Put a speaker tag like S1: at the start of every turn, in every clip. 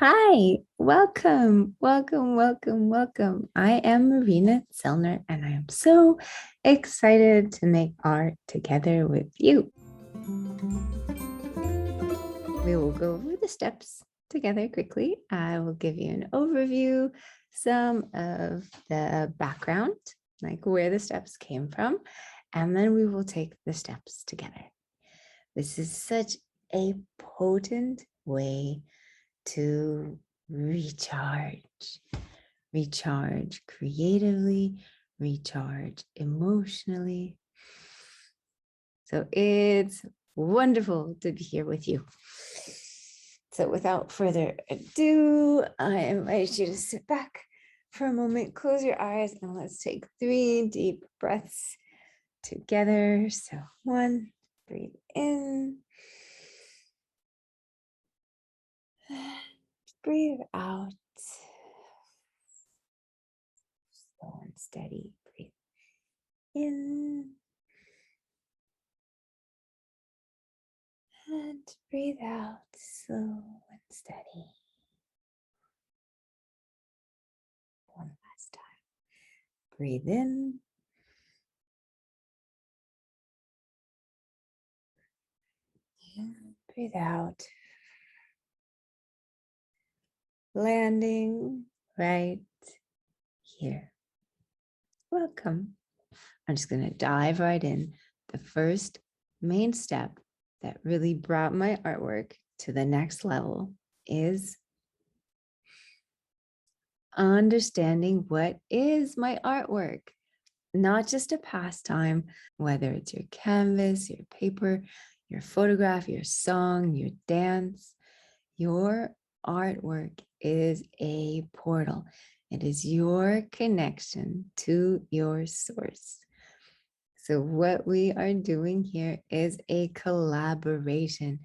S1: Hi, welcome. I am Marina Zellner, and I am so excited to make art together with you. We will go over the steps together quickly. I will give you an overview, some of the background, like where the steps came from, and then we will take the steps together. This is such a potent way to recharge creatively, recharge emotionally. So it's wonderful to be here with you. So without further ado, I invite you to sit back for a moment, close your eyes, and let's take 3 deep breaths together. So 1, breathe in. Breathe out. Slow and steady. Breathe in. And breathe out, slow and steady. One last time. Breathe in. And breathe out. Landing right here. Welcome. I'm just going to dive right in. The first main step that really brought my artwork to the next level is understanding what is my artwork. Not just a pastime, whether it's your canvas, your paper, your photograph, your song, your dance, your artwork is a portal. It is your connection to your source. So what we are doing here is a collaboration.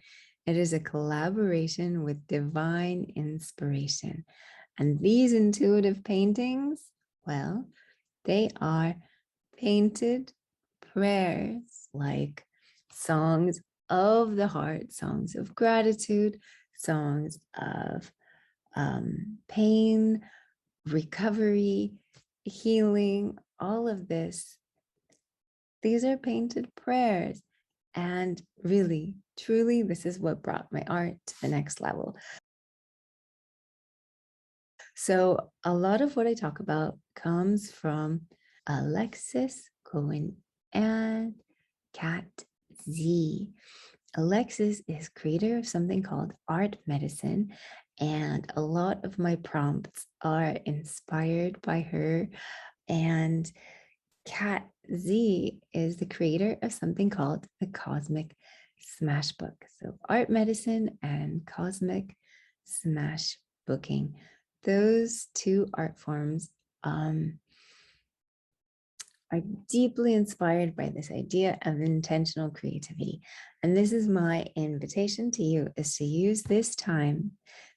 S1: It is a collaboration with divine inspiration. And these intuitive paintings, well, they are painted prayers, like songs of the heart, songs of gratitude, songs of pain, recovery, healing, all of this. These are painted prayers. And really, truly, this is what brought my art to the next level. So a lot of what I talk about comes from Alexis Cohen and Kat Z. Alexis is creator of something called Art Medicine, and a lot of my prompts are inspired by her. And Kat Z is the creator of something called the Cosmic Smash Book. So Art Medicine and Cosmic Smash Booking. Those two art forms are deeply inspired by this idea of intentional creativity. And this is my invitation to you, is to use this time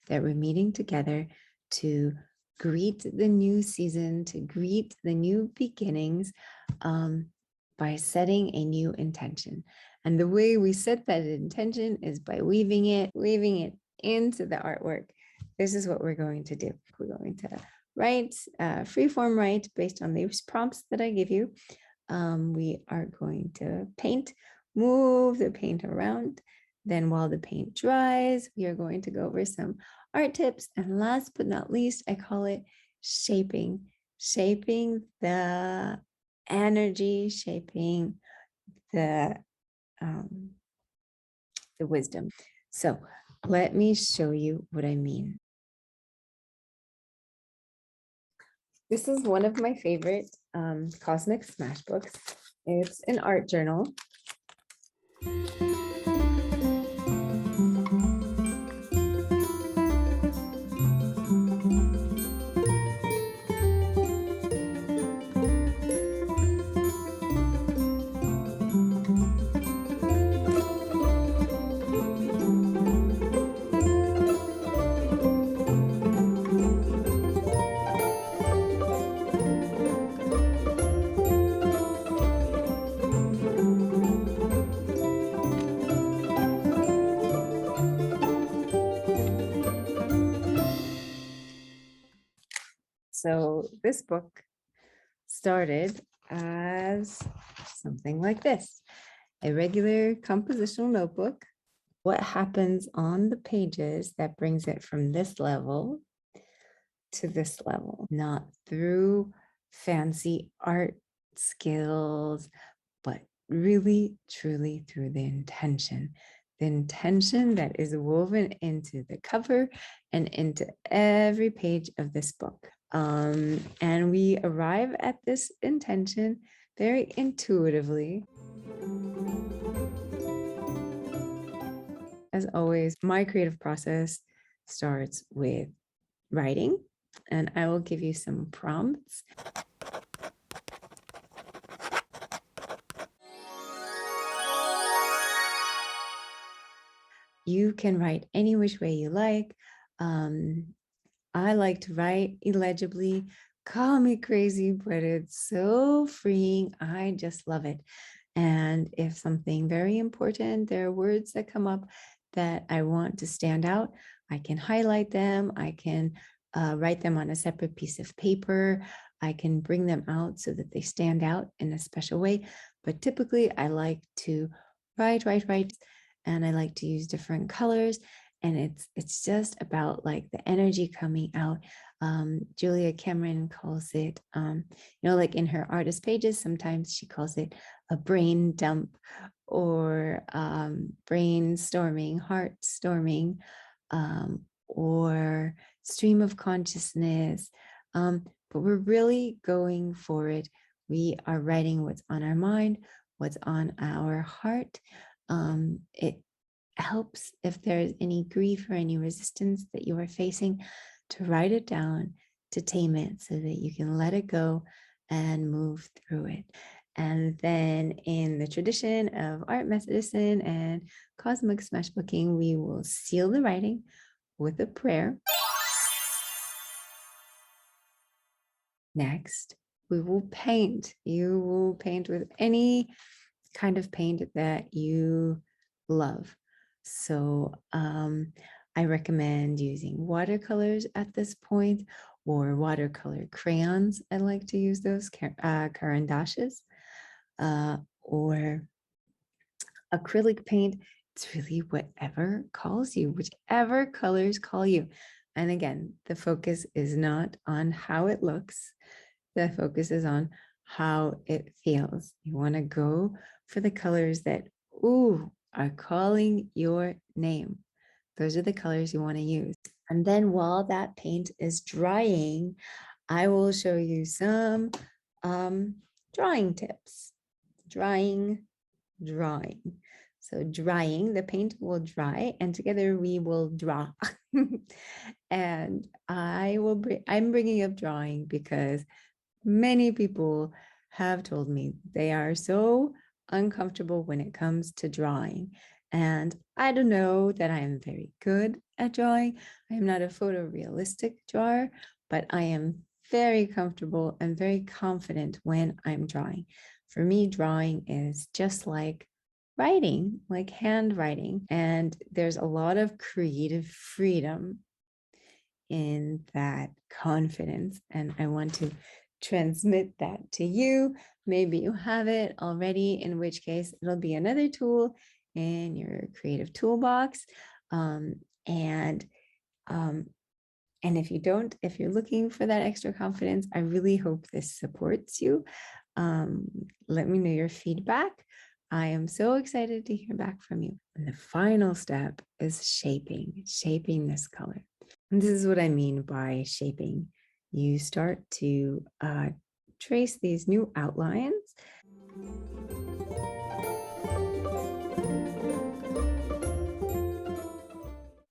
S1: that we're meeting together to greet the new season, to greet the new beginnings by setting a new intention. And the way we set that intention is by weaving it into the artwork. This is what we're going to do. We're going to write, freeform write based on these prompts that I give you. We are going to paint, move the paint around. Then while the paint dries, we are going to go over some art tips. And last but not least, I call it shaping the energy, shaping the wisdom. So let me show you what I mean. This is one of my favorite Cosmic Smash books. It's an art journal. So this book started as something like this, a regular compositional notebook. What happens on the pages that brings it from this level to this level, not through fancy art skills, but really, truly through the intention that is woven into the cover and into every page of this book. And we arrive at this intention very intuitively. As always, my creative process starts with writing, and I will give you some prompts. You can write any which way you like. I like to write illegibly. Call me crazy, but it's so freeing. I just love it. And if something very important, there are words that come up that I want to stand out, I can highlight them. I can write them on a separate piece of paper. I can bring them out so that they stand out in a special way. But typically, I like to write, and I like to use different colors. And it's just about like the energy coming out. Julia Cameron calls it, like in her artist pages, sometimes she calls it a brain dump or brainstorming, heart storming, or stream of consciousness. But we're really going for it. We are writing what's on our mind, what's on our heart. It helps if there's any grief or any resistance that you are facing to write it down, to tame it so that you can let it go and move through it. And then in the tradition of art methodism and cosmic smashbooking, we will seal the writing with a prayer. Next, we will paint. You will paint with any kind of paint that you love. So I recommend using watercolors at this point, or watercolor crayons. I like to use those, karandashes, or acrylic paint. It's really whatever calls you, whichever colors call you. And again, the focus is not on how it looks. The focus is on how it feels. You want to go for the colors that, are calling your name. Those are the colors you want to use. And then while that paint is drying, I will show you some drawing tips. Drawing. So drying, the paint will dry and together we will draw. And I'm bringing up drawing because many people have told me they are so uncomfortable when it comes to drawing. And I don't know that I am very good at drawing. I am not a photorealistic drawer, but I am very comfortable and very confident when I'm drawing. For me, drawing is just like writing, like handwriting. And there's a lot of creative freedom in that confidence. And I want to transmit that to you. Maybe you have it already, in which case it'll be another tool in your creative toolbox. And if you don't, if you're looking for that extra confidence, I really hope this supports you. Let me know your feedback. I am so excited to hear back from you. And the final step is shaping this color. And this is what I mean by shaping. You start to trace these new outlines.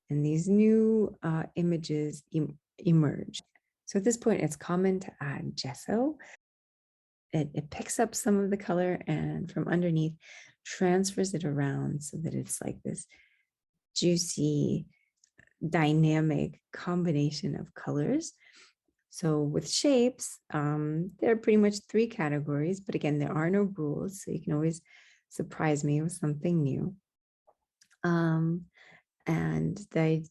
S1: And these new images emerge. So at this point, it's common to add gesso. It picks up some of the color and from underneath transfers it around so that it's like this juicy, dynamic combination of colors. So with shapes, there are pretty much 3 categories, but again, there are no rules, so you can always surprise me with something new. And the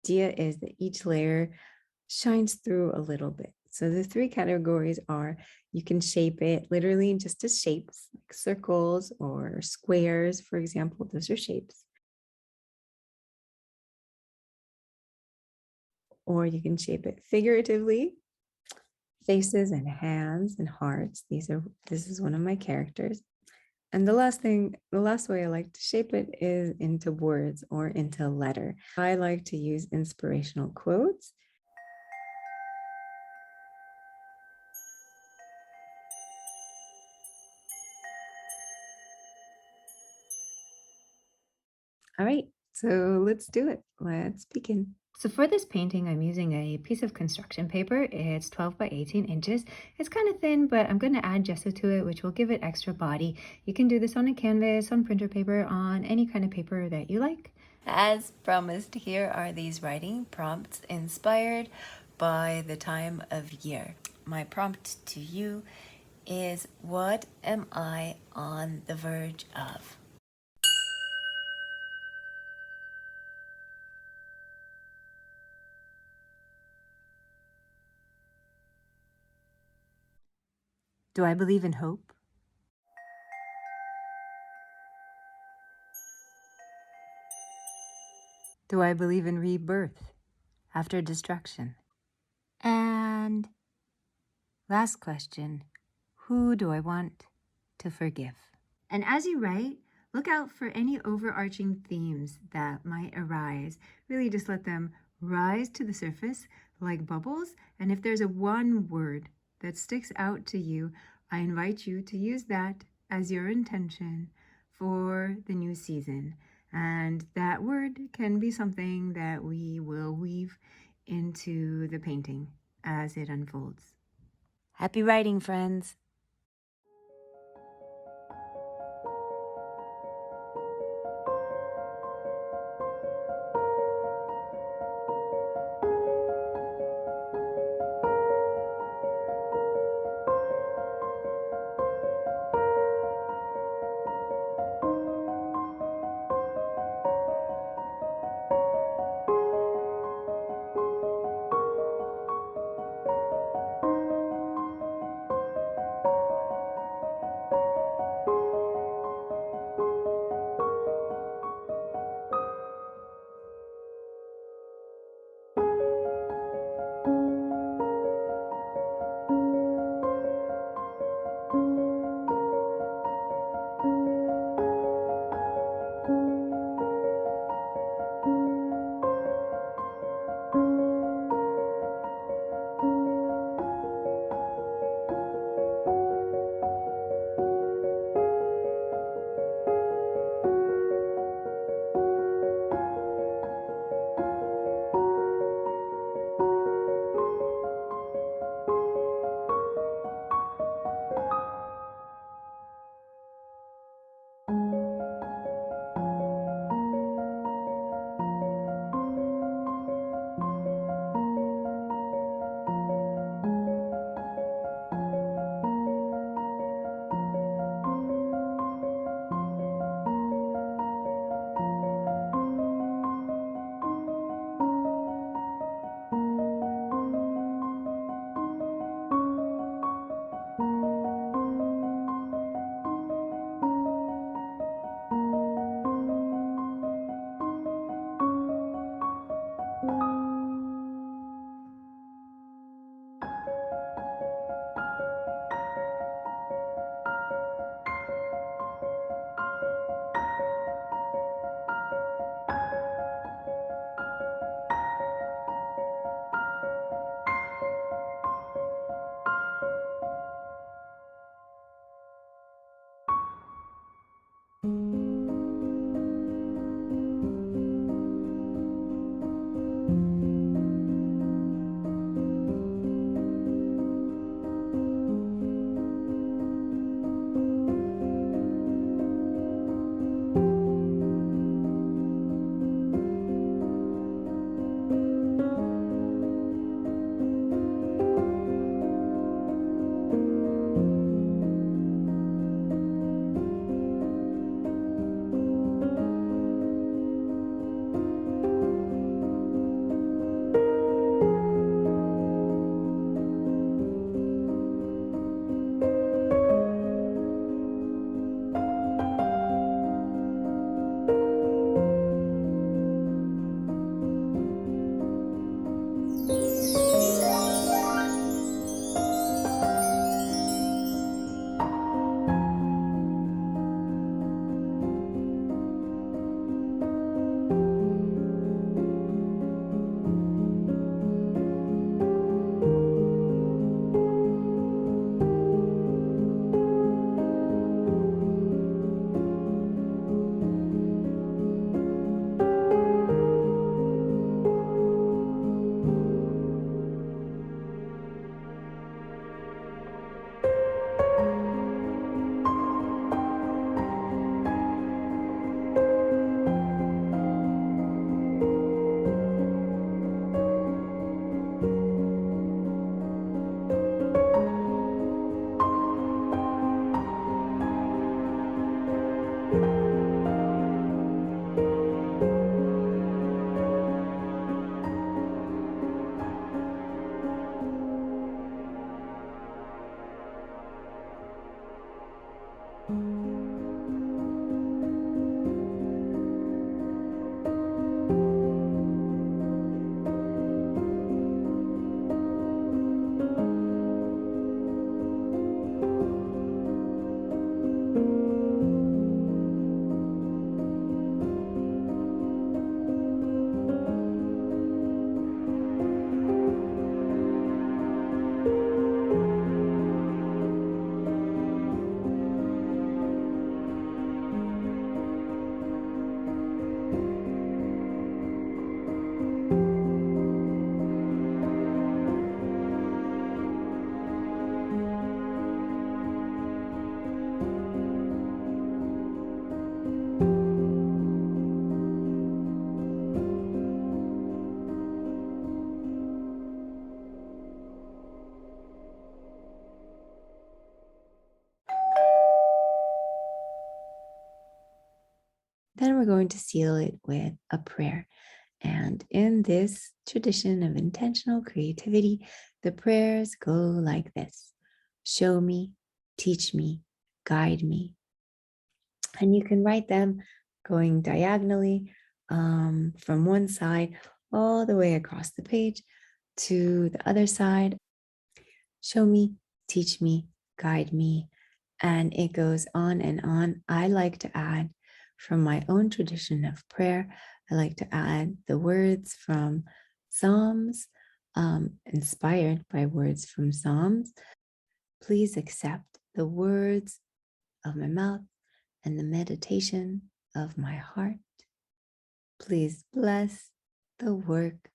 S1: idea is that each layer shines through a little bit. So the three categories are, you can shape it literally just as shapes, like circles or squares, for example, those are shapes. Or you can shape it figuratively, faces and hands and hearts. This is one of my characters. And the last way I like to shape it is into words or into letter. I like to use inspirational quotes. All right, so let's do it. Let's begin. So for this painting, I'm using a piece of construction paper. It's 12 by 18 inches. It's kind of thin, but I'm going to add gesso to it, which will give it extra body. You can do this on a canvas, on printer paper, on any kind of paper that you like. As promised, here are these writing prompts inspired by the time of year. My prompt to you is, what am I on the verge of? Do I believe in hope? Do I believe in rebirth after destruction? And last question, who do I want to forgive? And as you write, look out for any overarching themes that might arise. Really just let them rise to the surface like bubbles. And if there's a one word that sticks out to you, I invite you to use that as your intention for the new season. And that word can be something that we will weave into the painting as it unfolds. Happy writing, friends! we're going to seal it with a prayer. And in this tradition of intentional creativity, the prayers go like this: show me, teach me, guide me. And you can write them going diagonally from one side all the way across the page to the other side. Show me, teach me, guide me. And it goes on and on. I like to add from my own tradition of prayer, I like to add the words from Psalms, inspired by words from Psalms. Please accept the words of my mouth and the meditation of my heart. Please bless the work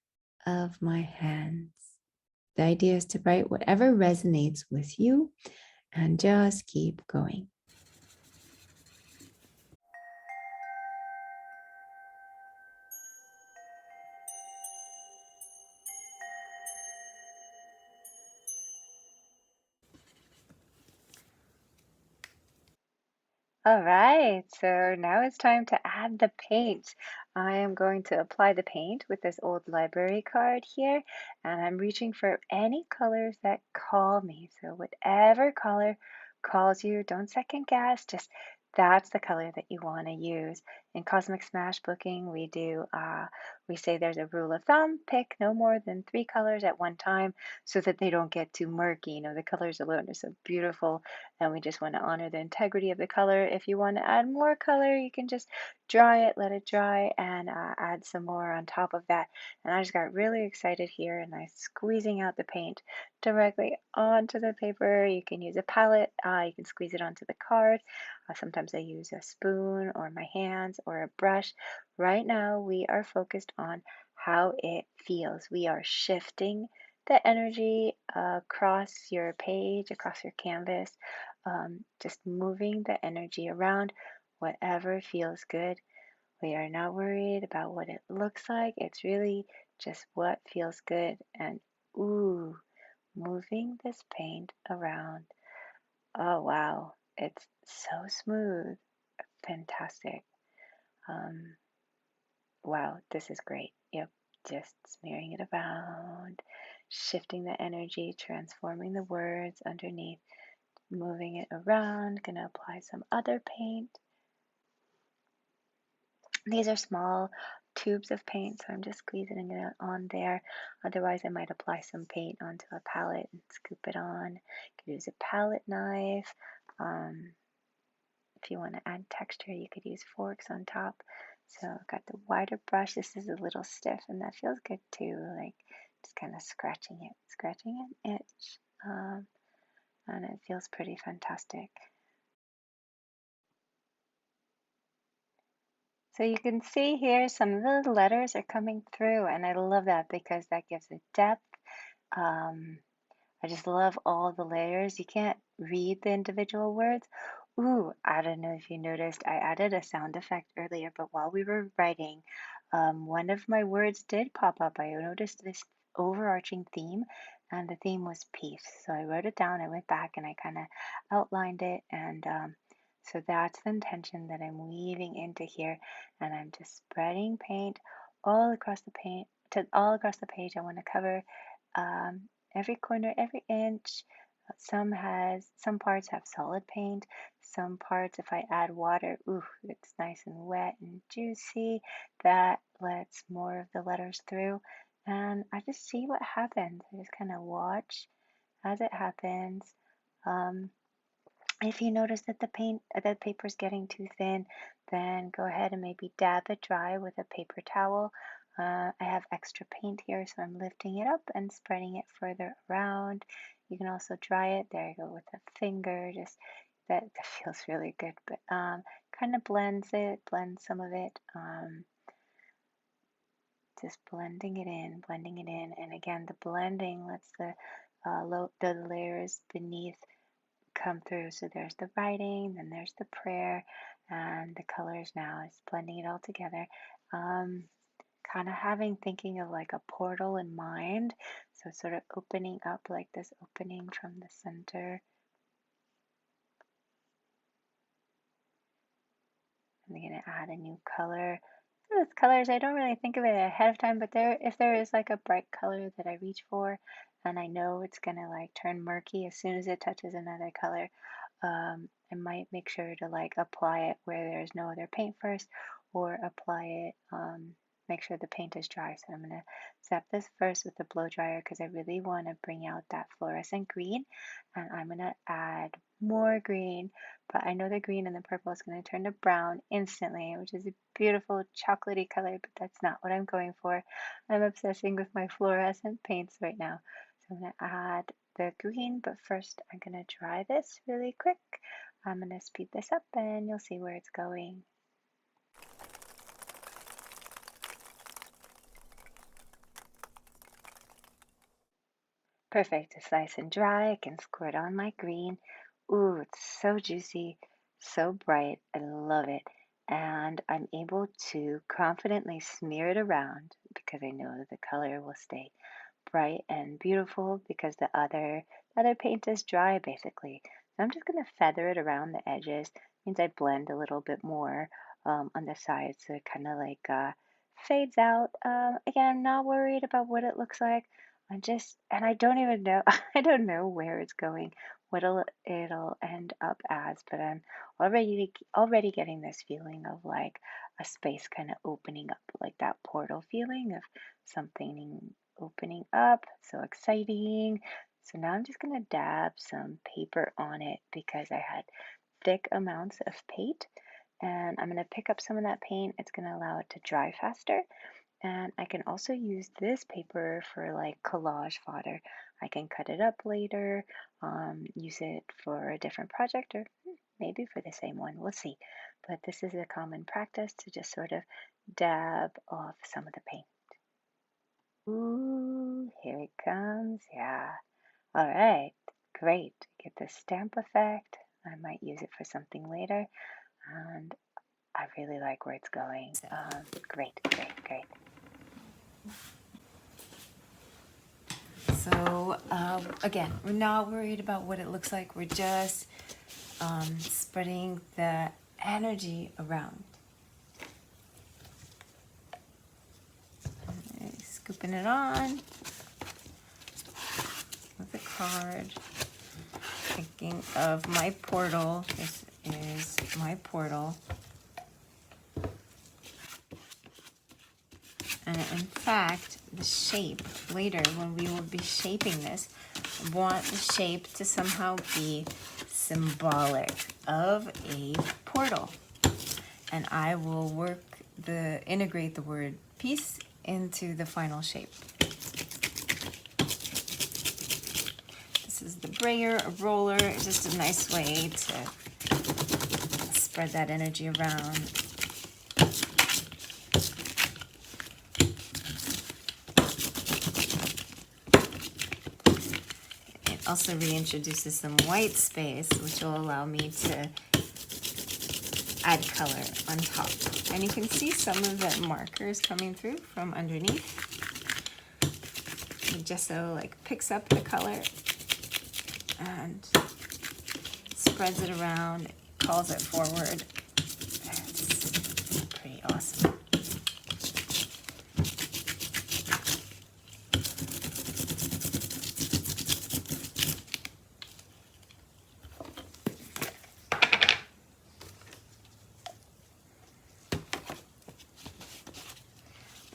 S1: of my hands. The idea is to write whatever resonates with you and just keep going.
S2: All right, so now it's time to add the paint. I am going to apply the paint with this old library card here, and I'm reaching for any colors that call me. So whatever color calls you, don't second guess, just that's the color that you want to use. In Cosmic Smash booking, we say there's a rule of thumb, pick no more than 3 colors at one time so that they don't get too murky. You know, the colors alone are so beautiful and we just want to honor the integrity of the color. If you want to add more color, you can just dry it, let it dry, and add some more on top of that. And I just got really excited here and I'm squeezing out the paint directly onto the paper. You can use a palette, you can squeeze it onto the card. Sometimes I use a spoon or my hands or a brush. Right now, we are focused on how it feels. We are shifting the energy across your page, across your canvas, just moving the energy around, whatever feels good. We are not worried about what it looks like. It's really just what feels good. And ooh, moving this paint around. Oh, wow. It's so smooth. Fantastic. Um, wow, this is great. Yep, just smearing it around, shifting the energy, transforming the words underneath, moving it around. Gonna apply some other paint. These are small tubes of paint, so I'm just squeezing it on there. Otherwise, I might apply some paint onto a palette and scoop it on. You could use a palette knife. If you want to add texture, you could use forks on top. So I've got the wider brush. This is a little stiff, and that feels good too, like just kind of scratching an itch, and it feels pretty fantastic. So you can see here some of the letters are coming through, and I love that because that gives it depth. Um, I just love all the layers. You can't read the individual words. Ooh, I don't know if you noticed, I added a sound effect earlier, but while we were writing, one of my words did pop up. I noticed this overarching theme, and the theme was peace. So I wrote it down, I went back and I kind of outlined it, and so that's the intention that I'm weaving into here, and I'm just spreading paint all across the all across the page. I want to cover um, every corner, every inch. Some parts have solid paint. Some parts, if I add water, ooh, it's nice and wet and juicy. That lets more of the letters through. And I just see what happens. I just kind of watch as it happens. Um, if you notice that the paper is getting too thin, then go ahead and maybe dab it dry with a paper towel. I have extra paint here, so I'm lifting it up and spreading it further around. You can also dry it. There you go with a finger. Just that feels really good, but kind of blends some of it. Just blending it in, and again, the blending lets the layers beneath come through. So there's the writing, then there's the prayer, and the colors now is blending it all together. Um, Kind of thinking of like a portal in mind. So it's sort of opening up like this opening from the center. I'm going to add a new color. Those colors, I don't really think of it ahead of time, but if there is like a bright color that I reach for, and I know it's gonna like turn murky as soon as it touches another color, I might make sure to like apply it where there's no other paint first, or apply it, make sure the paint is dry. So I'm gonna zap this first with the blow dryer because I really want to bring out that fluorescent green, and I'm gonna add more green, but I know the green and the purple is going to turn to brown instantly, which is a beautiful chocolatey color, but that's not what I'm going for. I'm obsessing with my fluorescent paints right now. So I'm going to add the green, but first I'm going to dry this really quick. I'm going to speed this up and you'll see where it's going. Perfect, it's nice and dry. I can squirt on my green. Ooh, it's so juicy, so bright. I love it. And I'm able to confidently smear it around because I know that the color will stay bright and beautiful because the other paint is dry basically. So I'm just going to feather it around the edges. Means I blend a little bit more on the sides so it kind of like fades out. Again, I'm not worried about what it looks like. And I don't even know, I don't know where it's going, what it'll end up as, but I'm already getting this feeling of like a space kind of opening up, like that portal feeling of something opening up. So exciting. So now I'm just going to dab some paper on it because I had thick amounts of paint, and I'm going to pick up some of that paint. It's going to allow it to dry faster. And I can also use this paper for like collage fodder. I can cut it up later, use it for a different project, or maybe for the same one. We'll see. But this is a common practice to just sort of dab off some of the paint. Ooh, here it comes. Yeah. All right. Great. Get the stamp effect. I might use it for something later. And I really like where it's going. Great, great, great.
S1: So again, we're not worried about what it looks like. We're just spreading the energy around. Okay, scooping it on with a card. Thinking of my portal. This is my portal. And in fact, the shape, later when we will be shaping this, I want the shape to somehow be symbolic of a portal. And I will integrate the word peace into the final shape. This is the brayer, a roller, just a nice way to spread that energy around. Also reintroduces some white space, which will allow me to add color on top. And you can see some of the markers coming through from underneath. The gesso like picks up the color and spreads it around, calls it forward. It's pretty awesome.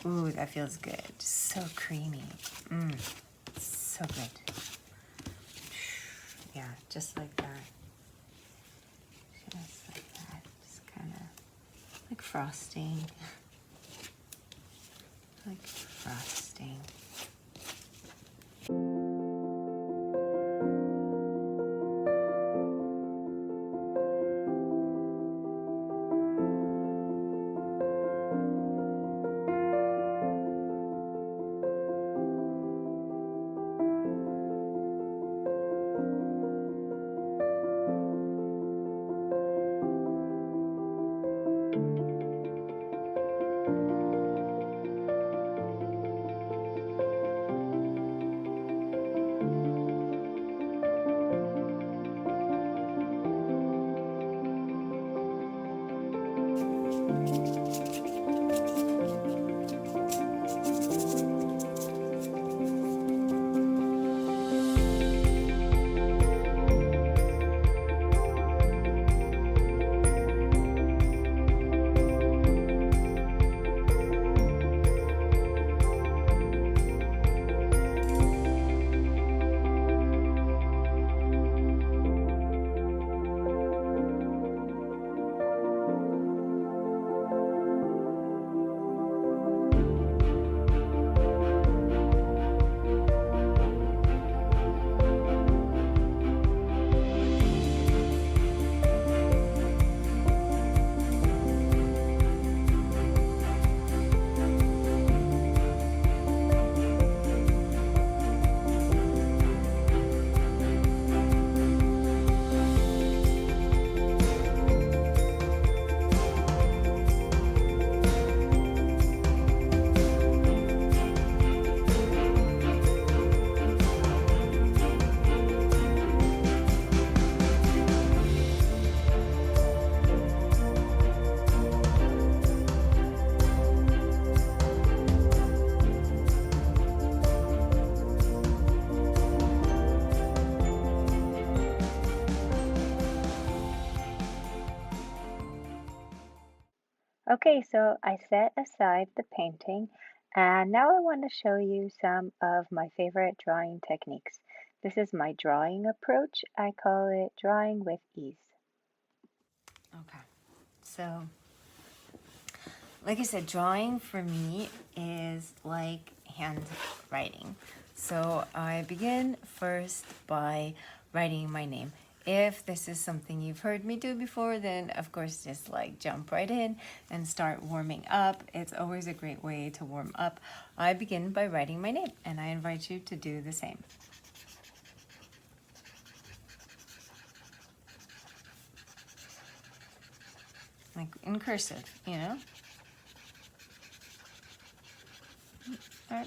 S1: Ooh, that feels good. So creamy. So good. Yeah, just like that. Just like that. Just kind of like frosting. Like frosting.
S2: Okay, so I set aside the painting and now I want to show you some of my favorite drawing techniques. This is my drawing approach. I call it drawing with ease.
S1: Okay. So, like I said, drawing for me is like handwriting. So I begin first by writing my name. If this is something you've heard me do before, then of course just like jump right in and start warming up. It's always a great way to warm up. I begin by writing my name, and I invite you to do the same. Like in cursive, you know? Or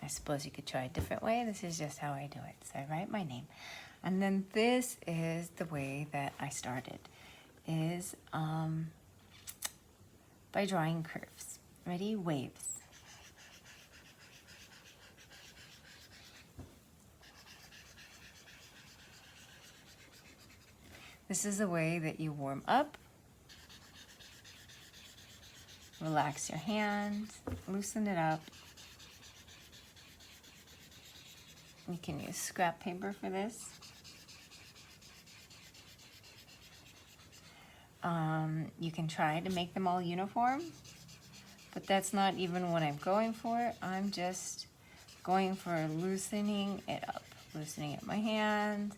S1: I suppose you could try a different way. This is just how I do it. So I write my name. And then this is the way that I started, is by drawing curves. Ready? Waves. This is the way that you warm up. Relax your hand, loosen it up. You can use scrap paper for this. You can try to make them all uniform, but that's not even what I'm going for. I'm just going for loosening it up. Loosening up my hand,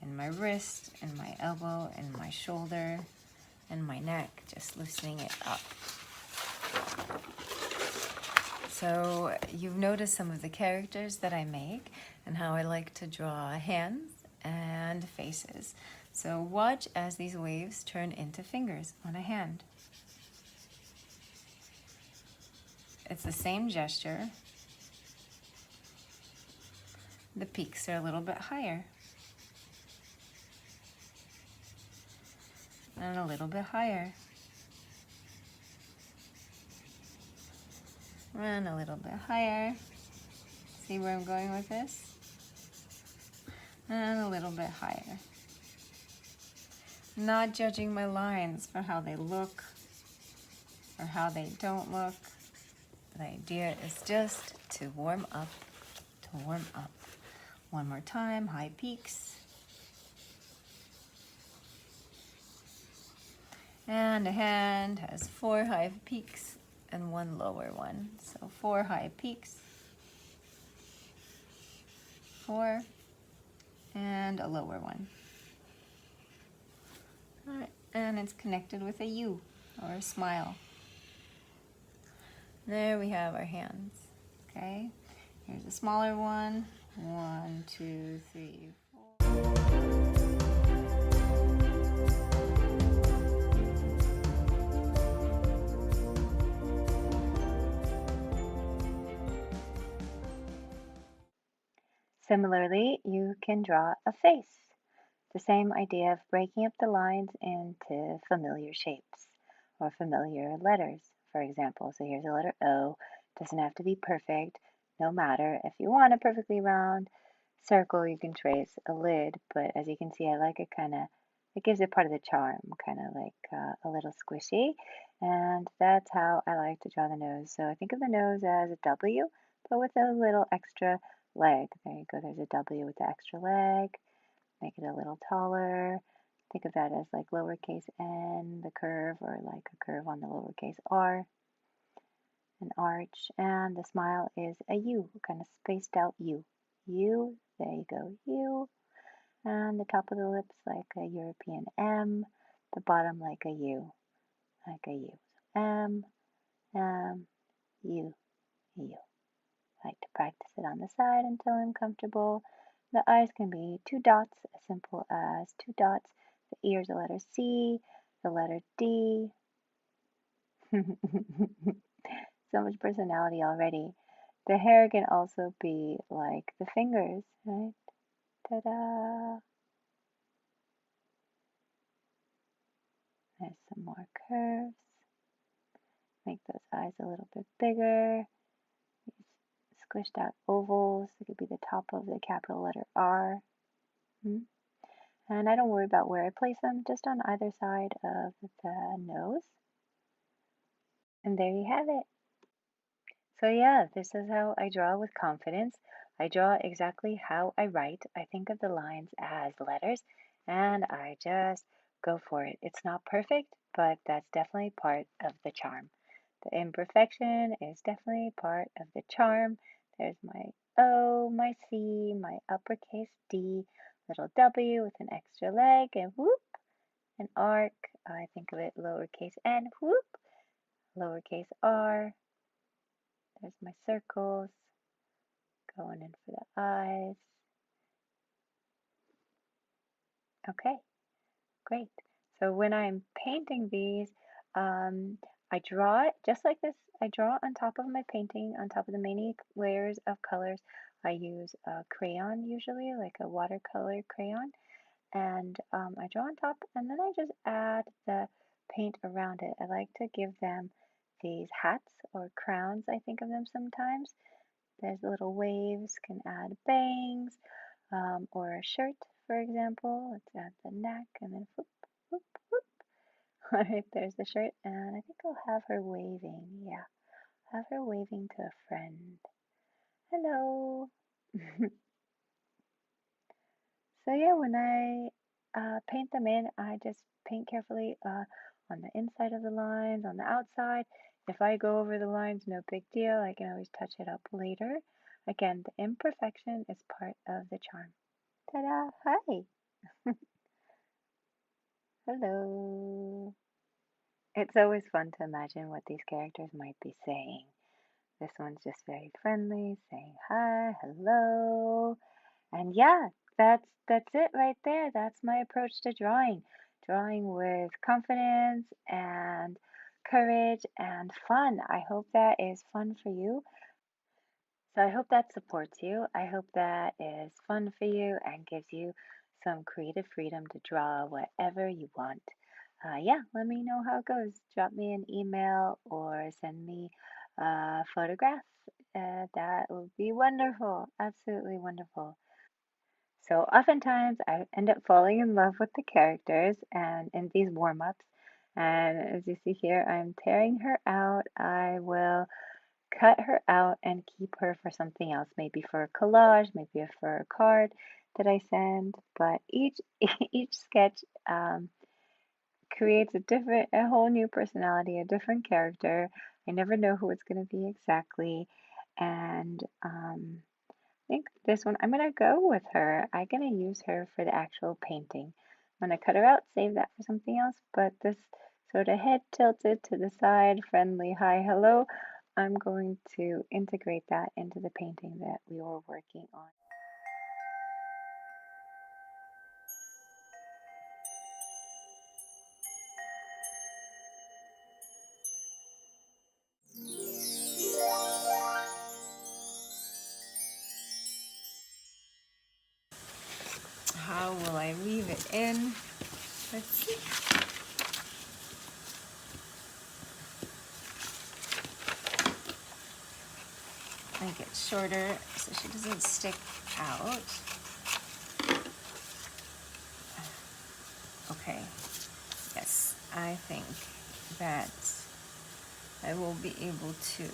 S1: and my wrist, and my elbow, and my shoulder, and my neck. Just loosening it up. So you've noticed some of the characters that I make and how I like to draw hands and faces. So watch as these waves turn into fingers on a hand. It's the same gesture. The peaks are a little bit higher. And a little bit higher. And a little bit higher. See where I'm going with this? And a little bit higher. Not judging my lines for how they look or how they don't look. The idea is just to warm up, to warm up. One more time, high peaks. And a hand has 4 high peaks and 1 lower one. So 4 high peaks, 4, and a lower one. All right, and it's connected with a U or a smile. There we have our hands. Okay, here's a smaller one. 1, 2, 3, 4.
S2: Similarly, you can draw a face. The same idea of breaking up the lines into familiar shapes or familiar letters, for example. So here's a letter O. Doesn't have to be perfect, no matter. If you want a perfectly round circle, you can trace a lid, but as you can see, I like it it gives it part of the charm, kind of like a little squishy. And that's how I like to draw the nose. So I think of the nose as a W, but with a little extra leg. There you go, there's a W with the extra leg. Make it a little taller. Think of that as like lowercase n, the curve, or like a curve on the lowercase r, an arch. And the smile is a U, kind of spaced out U. U, there you go, U. And the top of the lips like a European M, the bottom like a U, like a U. M, M, U, U. I like to practice it on the side until I'm comfortable. The eyes can be 2 dots, as simple as 2 dots. The ears, the letter C, the letter D. So much personality already. The hair can also be like the fingers, right? Ta-da! There's some more curves. Make those eyes a little bit bigger. These squished out ovals. It could be the top of the capital letter R. And I don't worry about where I place them, just on either side of the nose. And there you have it. So yeah, this is how I draw with confidence. I draw exactly how I write. I think of the lines as letters and I just go for it. It's not perfect, but that's definitely part of the charm. The imperfection is definitely part of the charm. There's my O, my C, my uppercase D, little W with an extra leg, and whoop, an arc. I think of it lowercase n, whoop, lowercase r. There's my circles going in for the eyes. Okay, great. So when I'm painting these, I draw it just like this. I draw on top of my painting, on top of the many layers of colors. I use a crayon usually, like a watercolor crayon, and I draw on top, and then I just add the paint around it. I like to give them these hats or crowns, I think of them sometimes. There's little waves, can add bangs, or a shirt, for example. Let's add the neck and then whoop, whoop, whoop. All right, there's the shirt, and I think I'll have her waving. Yeah, have her waving to a friend. Hello. So yeah, when I paint them in, I just paint carefully on the inside of the lines, on the outside. If I go over the lines, no big deal. I can always touch it up later. Again, the imperfection is part of the charm. Ta-da! Hi! Hello! It's always fun to imagine what these characters might be saying. This one's just very friendly, saying hi, hello. And yeah, that's it right there. That's my approach to drawing. Drawing with confidence and courage and fun. I hope that is fun for you. So I hope that supports you. I hope that is fun for you and gives you some creative freedom to draw whatever you want. Yeah, let me know how it goes. Drop me an email or send me a photograph. That would be wonderful. Absolutely wonderful. So oftentimes I end up falling in love with the characters and in these warm-ups. And as you see here, I'm tearing her out. I will cut her out and keep her for something else, maybe for a collage, maybe for a card that I send. But each each sketch creates a whole new personality, a different character. I never know who it's going to be exactly. And I think this one, I'm gonna go with her. I'm gonna use her for the actual painting. I'm gonna cut her out, save that for something else, but this sort of head tilted to the side, friendly hi, hello, I'm going to integrate that into the painting that we were working on.
S1: How will I weave it in? Let's see. Make it shorter so she doesn't stick out. Okay, yes, I think that I will be able to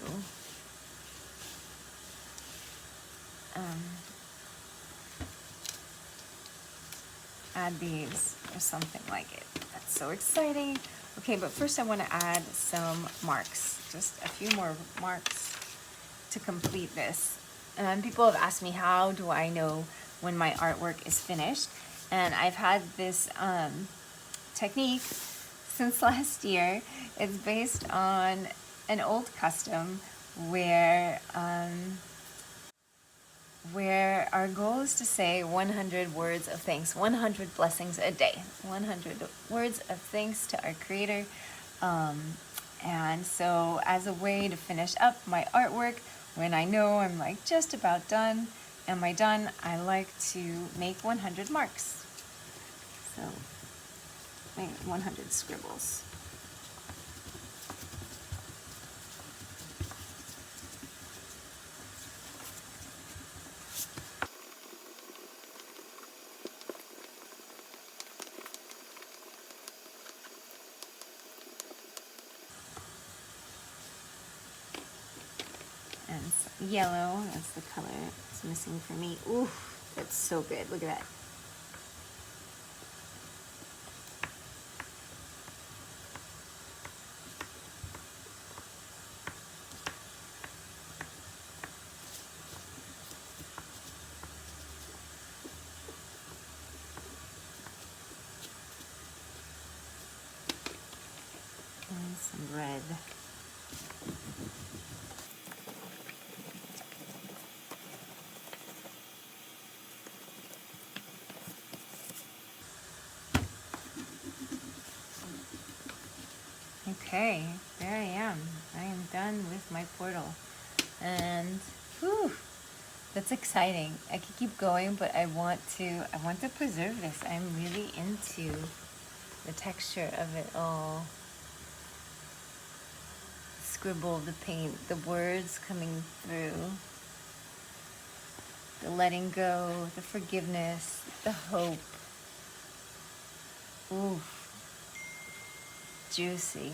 S1: add these or something like it. That's so exciting. Okay, but first I want to add some marks, just a few more marks to complete this. People have asked me, how do I know when my artwork is finished? And I've had this technique since last year. It's based on an old custom where our goal is to say 100 words of thanks, 100 blessings a day, 100 words of thanks to our Creator. And so as a way to finish up my artwork, when I know I'm like just about done, am I done, I like to make 100 marks. So make 100 scribbles. and some yellow. That's the color it's missing for me. Ooh, that's so good. Look at that. And some red. Okay, there I am. I am done with my portal. And whew, that's exciting. I could keep going, but I want to preserve this. I'm really into the texture of it all. Scribble, the paint, the words coming through, the letting go, the forgiveness, the hope. Ooh, juicy.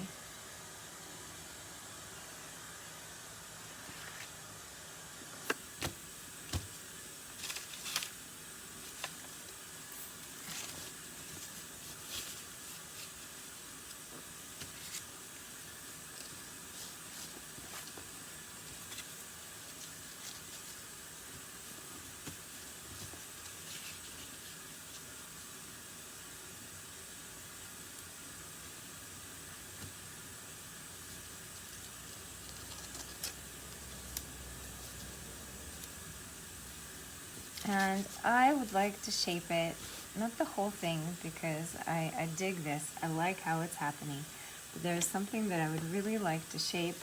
S1: And I would like to shape it, not the whole thing, because I dig this. I like how it's happening. But there's something that I would really like to shape,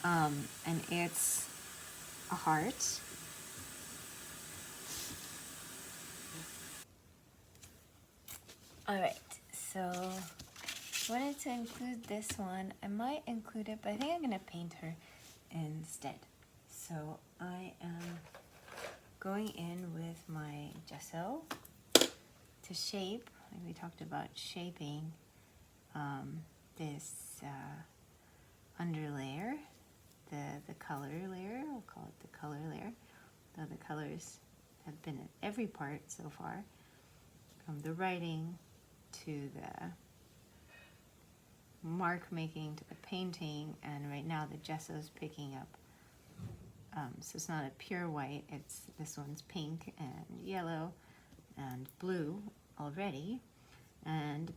S1: and it's a heart. All right, so wanted to include this one. I might include it, but I think I'm gonna paint her instead. So I am going in with my gesso to shape, like we talked about shaping this underlayer, the color layer, we'll call it the color layer, though the colors have been in every part so far, from the writing to the mark making to the painting, and right now the gesso is picking up. So it's not a pure white, it's this one's pink and yellow and blue already, and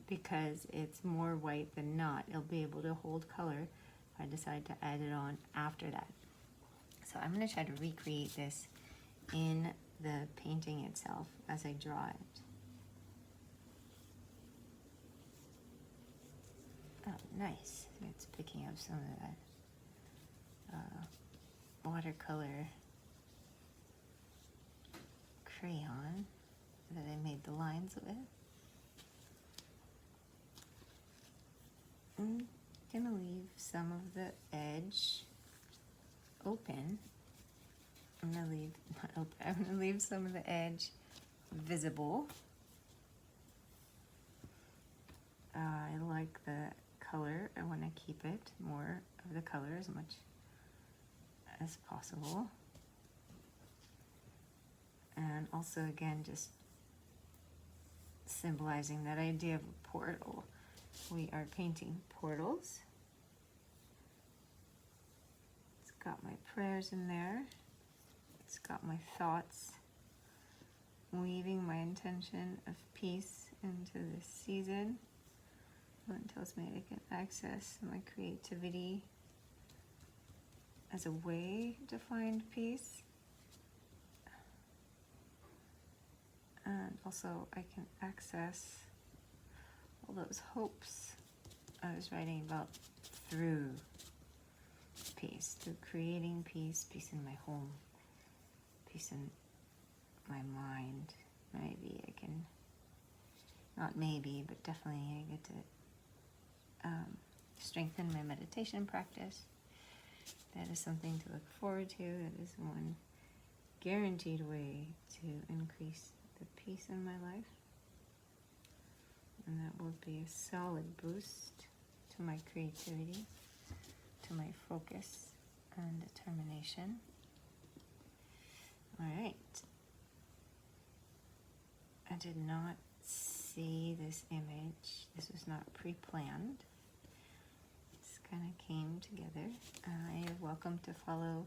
S1: because it's more white than not, it'll be able to hold color if I decide to add it on after that. So I'm going to try to recreate this in the painting itself as I draw it. Oh, nice. It's picking up some of that watercolor crayon that I made the lines with. I'm gonna leave some of the edge open. I'm gonna leave some of the edge visible. I like the color. I want to keep it more of the color as much as possible. And also, again, just symbolizing that idea of a portal. We are painting portals. It's got my prayers in there. It's got my thoughts, weaving my intention of peace into this season. It tells me I can access my creativity as a way to find peace. And also I can access all those hopes I was writing about through peace, through creating peace, peace in my home, peace in my mind. Maybe I can, not maybe, but definitely I get to strengthen my meditation practice. That is something to look forward to. That is one guaranteed way to increase the peace in my life. And that will be a solid boost to my creativity, to my focus, and determination. All right. I did not see this image. This was not pre-planned. This kind of came together. You're welcome to follow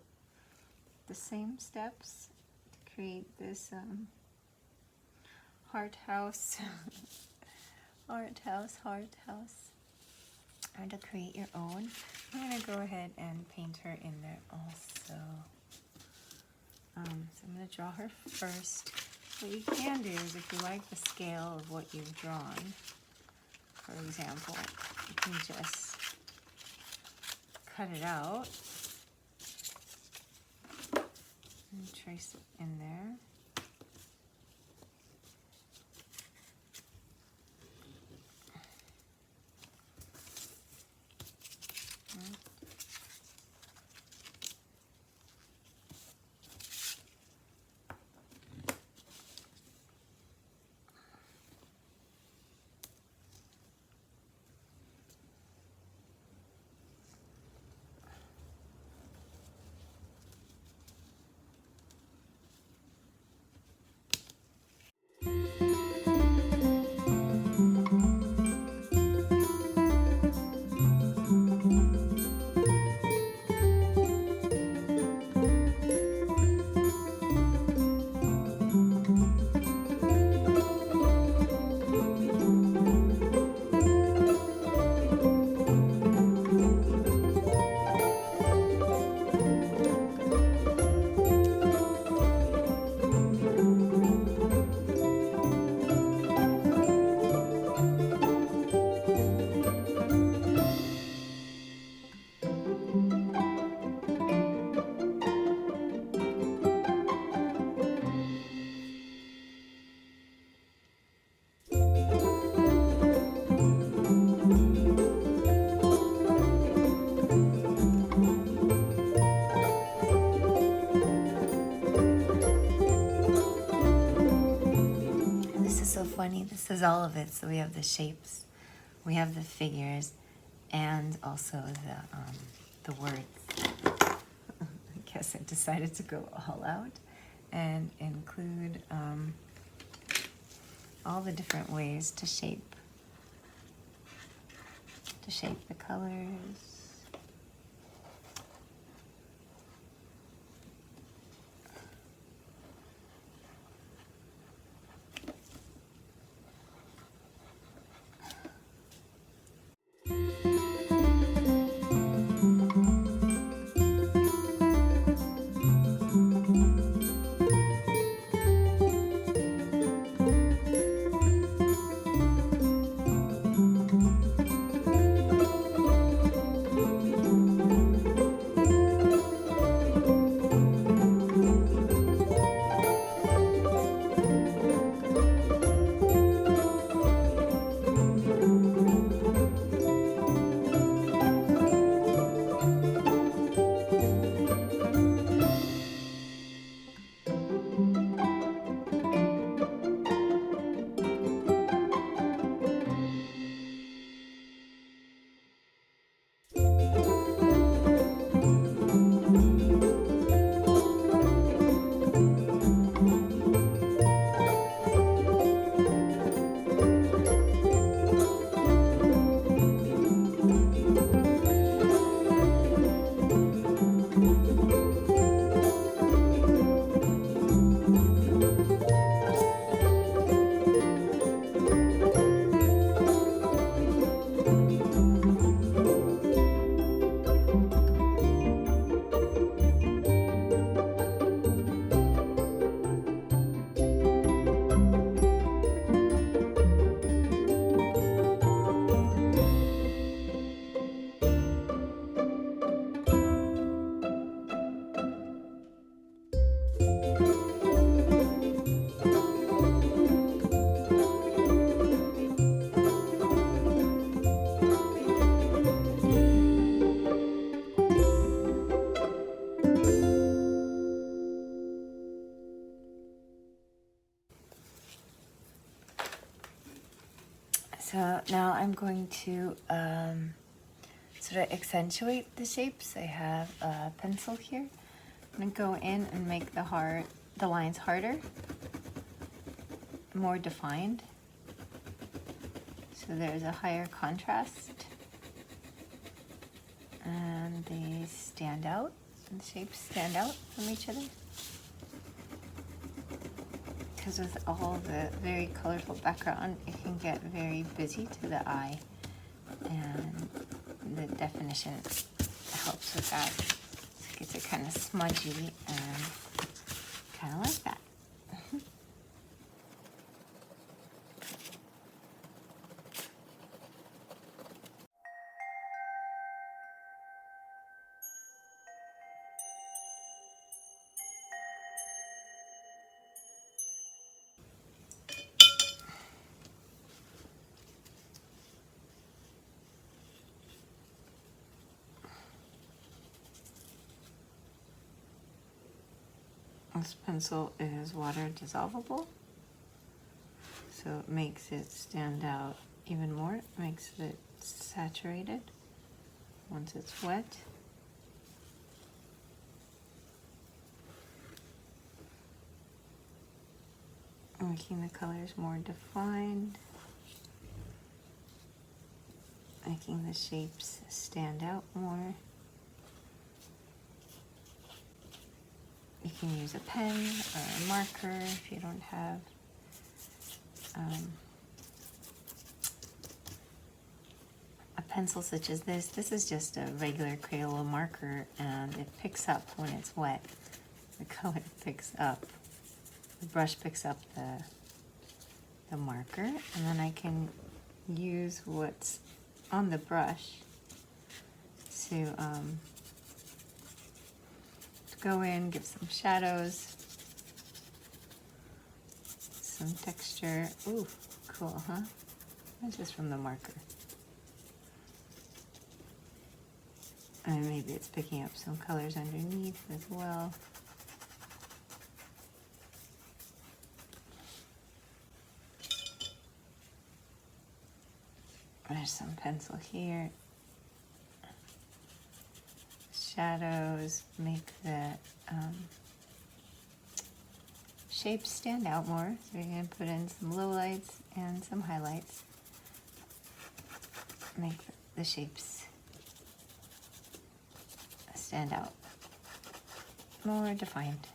S1: the same steps to create this heart house, heart house, or to create your own. I'm going to go ahead and paint her in there also. So I'm going to draw her first. What you can do is, if you like the scale of what you've drawn, for example, you can just cut it out and trace it in there. So funny. This is all of it. So we have the shapes, we have the figures, and also the words. I guess I decided to go all out and include all the different ways to shape the colors. So now I'm going to, sort of accentuate the shapes, I have a pencil here. I'm going to go in and make the lines harder, more defined. So there's a higher contrast. And they stand out, and the shapes stand out from each other. Because with all the very colorful background, it can get very busy to the eye, and the definition helps with that. It gets it kind of smudgy and kind of like that. This pencil is water dissolvable, so it makes it stand out even more. It makes it saturated once it's wet. Making the colors more defined, making the shapes stand out more. You can use a pen or a marker if you don't have a pencil such as this. This is just a regular Crayola marker, and it picks up when it's wet. Look how it picks up. The brush picks up the marker, and then I can use what's on the brush to go in, give some shadows, some texture. Ooh, cool, huh? That's just from the marker. And maybe it's picking up some colors underneath as well. There's some pencil here. Shadows make the shapes stand out more. So you're going to put in some lowlights and some highlights. Make the shapes stand out, more defined.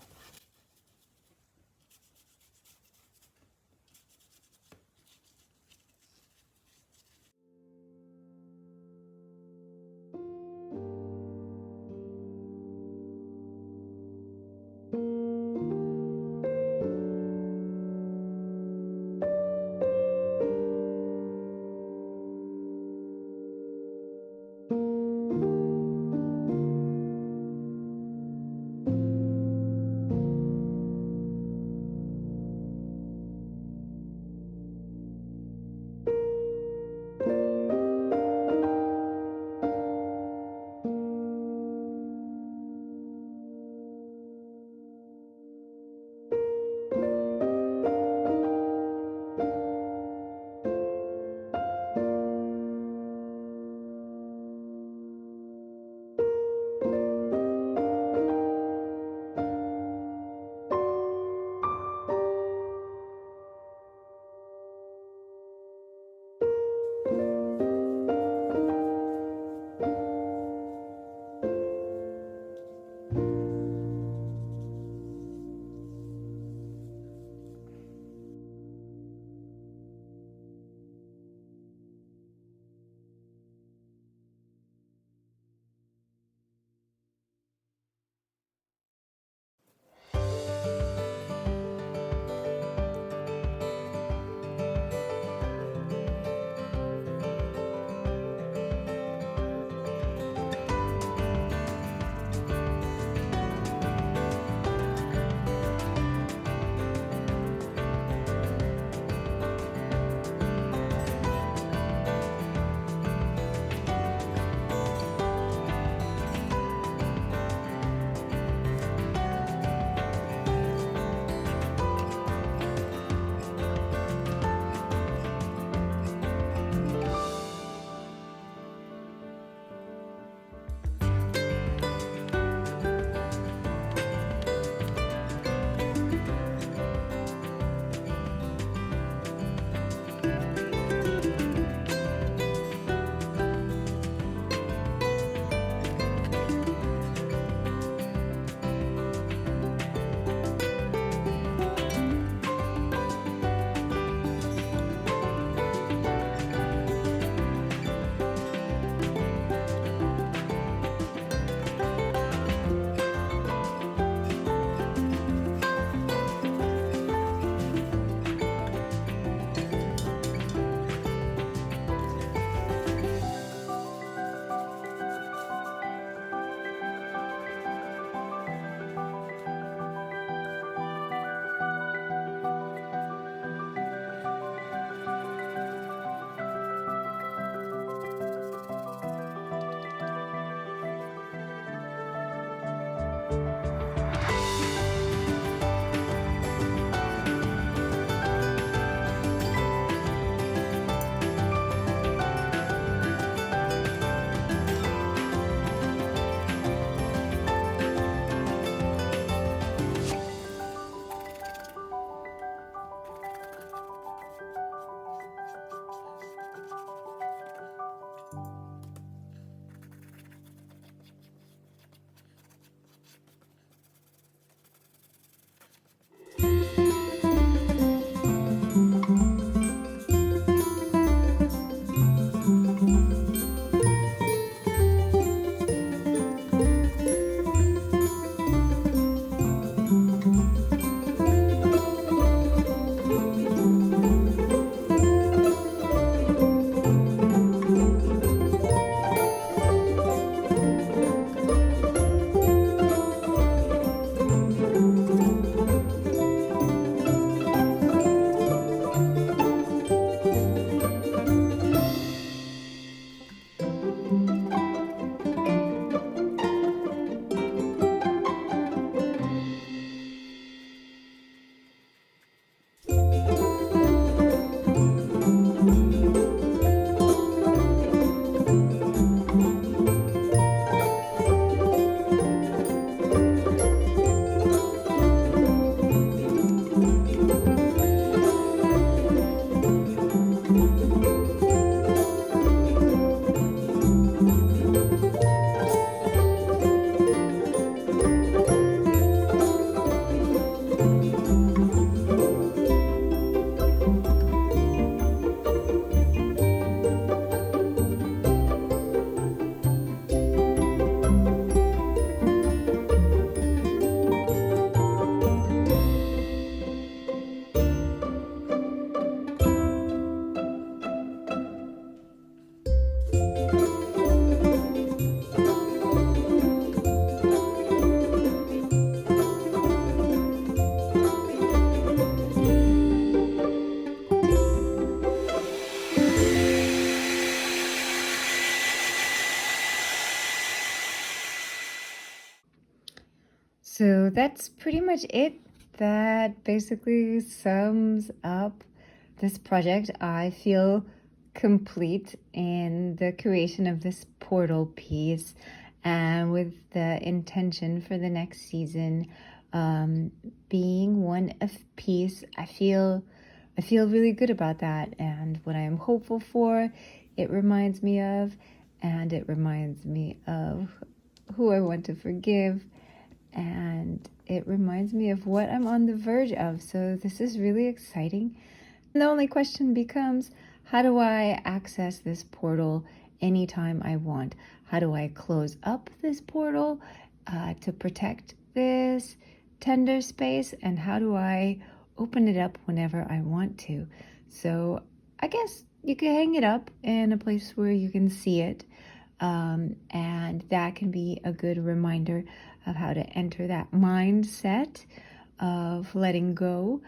S1: So that's pretty much it. That basically sums up this project. I feel complete in the creation of this portal piece and with the intention for the next season being one of peace. I feel really good about that, and what I am hopeful for, it reminds me of, and it reminds me of who I want to forgive, and it reminds me of what I'm on the verge of. So this is really exciting. The only question becomes, how do I access this portal anytime I want? How do I close up this portal to protect this tender space? And how do I open it up whenever I want to? So I guess you can hang it up in a place where you can see it. And that can be a good reminder of how to enter that mindset of letting go,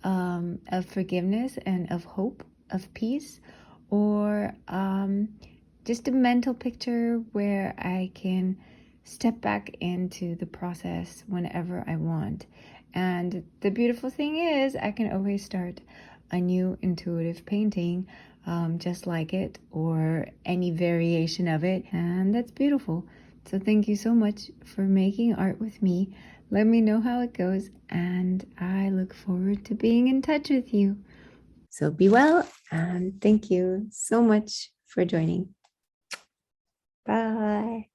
S1: of forgiveness and of hope, of peace, or just a mental picture where I can step back into the process whenever I want. And the beautiful thing is, I can always start a new intuitive painting just like it or any variation of it, and that's beautiful. So thank you so much for making art with me. Let me know how it goes, and I look forward to being in touch with you. So be well, and thank you so much for joining. Bye.